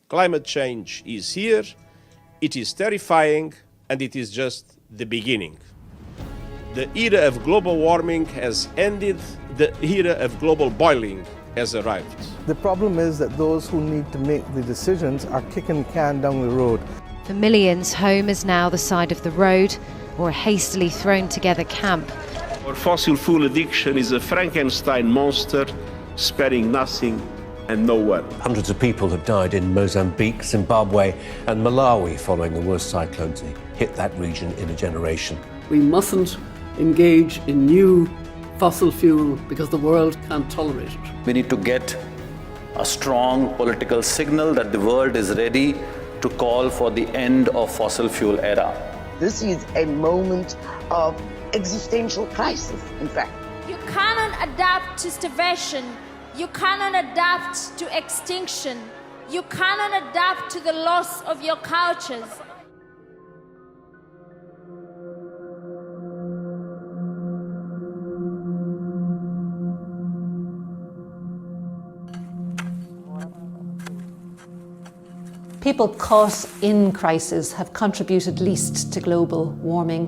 Climate change is here, it is terrifying, and it is just the beginning. The era of global warming has ended, the era of global boiling has arrived. The problem is that those who need to make the decisions are kicking the can down the road. For millions, home is now the side of the road or a hastily thrown together camp. Our fossil fuel addiction is a Frankenstein monster, sparing nothing and no one. Hundreds of people have died in Mozambique, Zimbabwe and Malawi following the worst cyclone to hit that region in a generation. We mustn't engage in new fossil fuel because the world can't tolerate it. We need to get a strong political signal that the world is ready to call for the end of fossil fuel era. This is a moment of existential crisis, in fact. You cannot adapt to starvation. You cannot adapt to extinction. You cannot adapt to the loss of your cultures. People caught in crisis have contributed least to global warming.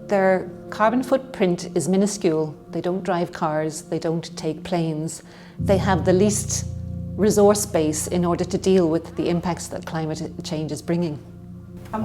Their carbon footprint is minuscule. They don't drive cars, they don't take planes. They have the least resource base in order to deal with the impacts that climate change is bringing. I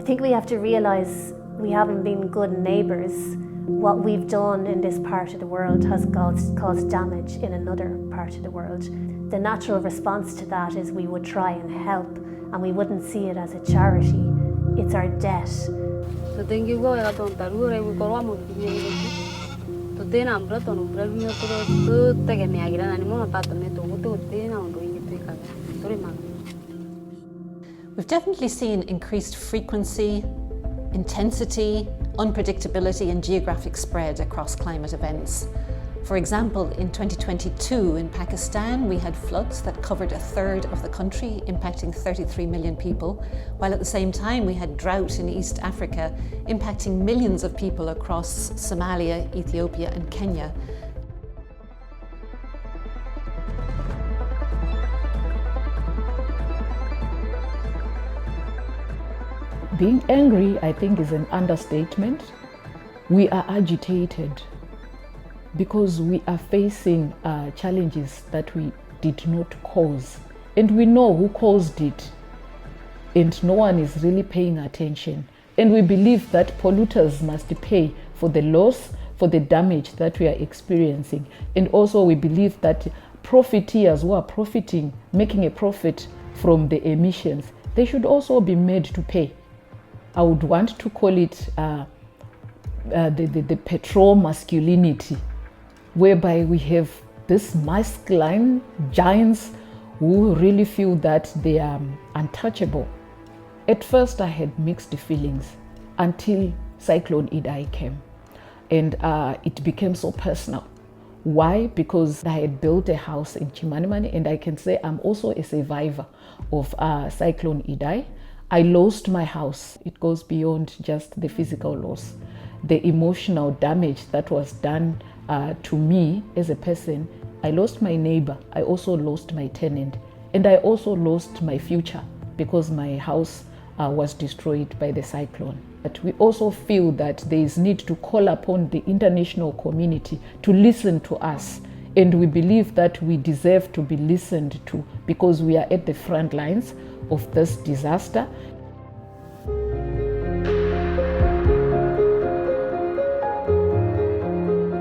think we have to realise we haven't been good neighbours. What we've done in this part of the world has caused damage in another part of the world. The natural response to that is we would try and help, and we wouldn't see it as a charity. It's our debt. We've definitely seen increased frequency, intensity, unpredictability and geographic spread across climate events. For example, in 2022 in Pakistan, we had floods that covered a third of the country, impacting 33 million people, while at the same time we had drought in East Africa, impacting millions of people across Somalia, Ethiopia and Kenya. Being angry, I think, is an understatement. We are agitated because we are facing challenges that we did not cause. And we know who caused it, and no one is really paying attention. And we believe that polluters must pay for the loss, for the damage that we are experiencing. And also we believe that profiteers who are profiting, making a profit from the emissions, they should also be made to pay. I would want to call it the petrol masculinity, whereby we have these masculine giants who really feel that they are untouchable. At first I had mixed feelings until Cyclone Idai came, and it became so personal. Why? Because I had built a house in Chimanimani, and I can say I'm also a survivor of Cyclone Idai. I lost my house. It goes beyond just the physical loss. The emotional damage that was done to me as a person. I lost my neighbor. I also lost my tenant. And I also lost my future because my house was destroyed by the cyclone. But we also feel that there is need to call upon the international community to listen to us. And we believe that we deserve to be listened to because we are at the front lines of this disaster.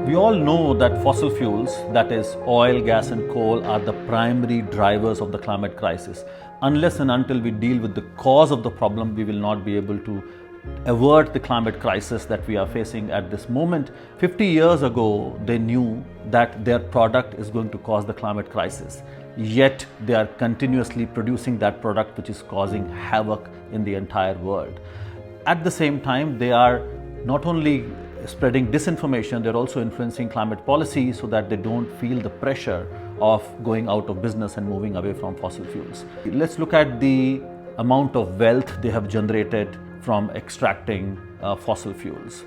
We all know that fossil fuels, that is oil, gas and coal, are the primary drivers of the climate crisis. Unless and until we deal with the cause of the problem, we will not be able to avert the climate crisis that we are facing at this moment. 50 years ago, they knew that their product is going to cause the climate crisis. Yet they are continuously producing that product which is causing havoc in the entire world. At the same time, they are not only spreading disinformation, they're also influencing climate policy so that they don't feel the pressure of going out of business and moving away from fossil fuels. Let's look at the amount of wealth they have generated from extracting fossil fuels.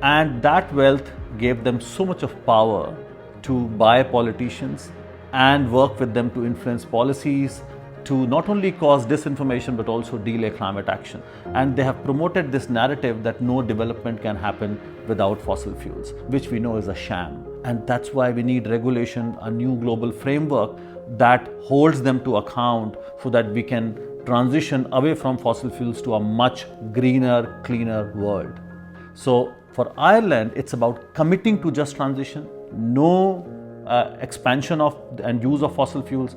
And that wealth gave them so much of power to buy politicians and work with them to influence policies, to not only cause disinformation but also delay climate action. And they have promoted this narrative that no development can happen without fossil fuels, which we know is a sham. And that's why we need regulation, a new global framework that holds them to account so that we can transition away from fossil fuels to a much greener, cleaner world. So for Ireland, it's about committing to just transition, no expansion of and use of fossil fuels,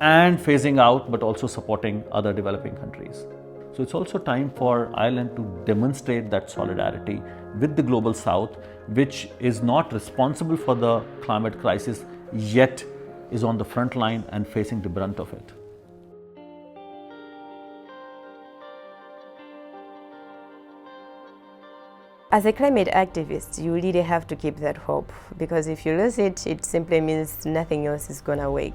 and phasing out, but also supporting other developing countries. So it's also time for Ireland to demonstrate that solidarity with the global south, which is not responsible for the climate crisis, yet is on the front line and facing the brunt of it. As a climate activist, you really have to keep that hope, because if you lose it, it simply means nothing else is going to work.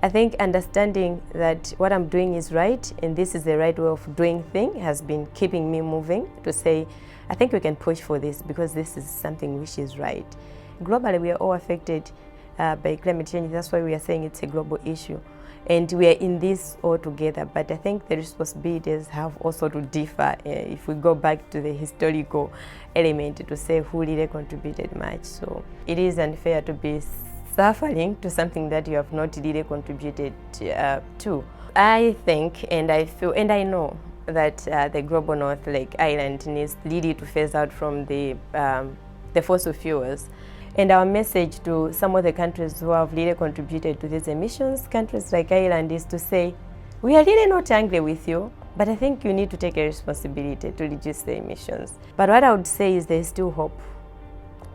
I think understanding that what I'm doing is right and this is the right way of doing things has been keeping me moving to say, I think we can push for this because this is something which is right. Globally, we are all affected by climate change. That's why we are saying it's a global issue. And we are in this all together, but I think the responsibilities have also to differ if we go back to the historical element to say who really contributed much. So it is unfair to be suffering to something that you have not really contributed to. I think and I feel and I know that the global north, like Ireland, needs really to phase out from the fossil fuels. And our message to some of the countries who have really contributed to these emissions, countries like Ireland, is to say, we are really not angry with you, but I think you need to take a responsibility to reduce the emissions. But what I would say is there's still hope.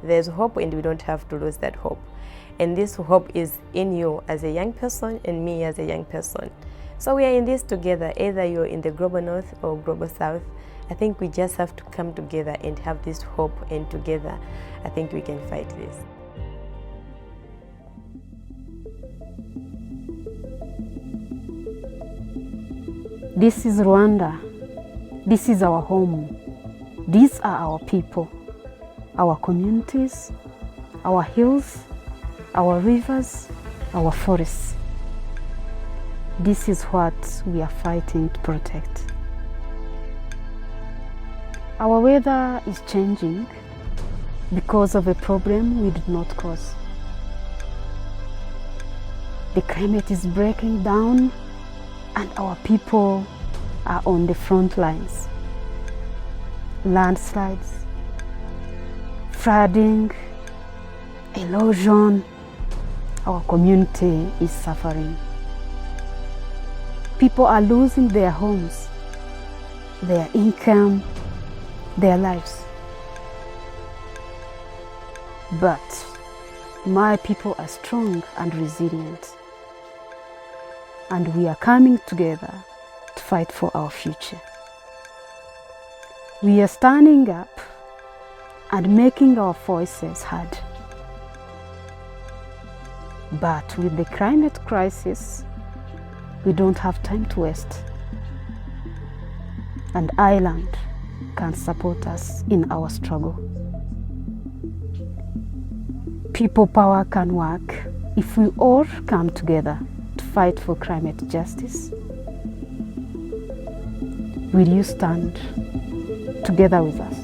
There's hope and we don't have to lose that hope. And this hope is in you as a young person and me as a young person. So we are in this together, either you're in the global north or global south. I think we just have to come together and have this hope, and together I think we can fight this. This is Rwanda. This is our home. These are our people, our communities, our hills, our rivers, our forests. This is what we are fighting to protect. Our weather is changing because of a problem we did not cause. The climate is breaking down and our people are on the front lines. Landslides, flooding, erosion, our community is suffering. People are losing their homes, their income, their lives. But my people are strong and resilient, and we are coming together to fight for our future. We are standing up and making our voices heard. But with the climate crisis, we don't have time to waste. And Ireland can support us in our struggle. People power can work if we all come together to fight for climate justice. Will you stand together with us?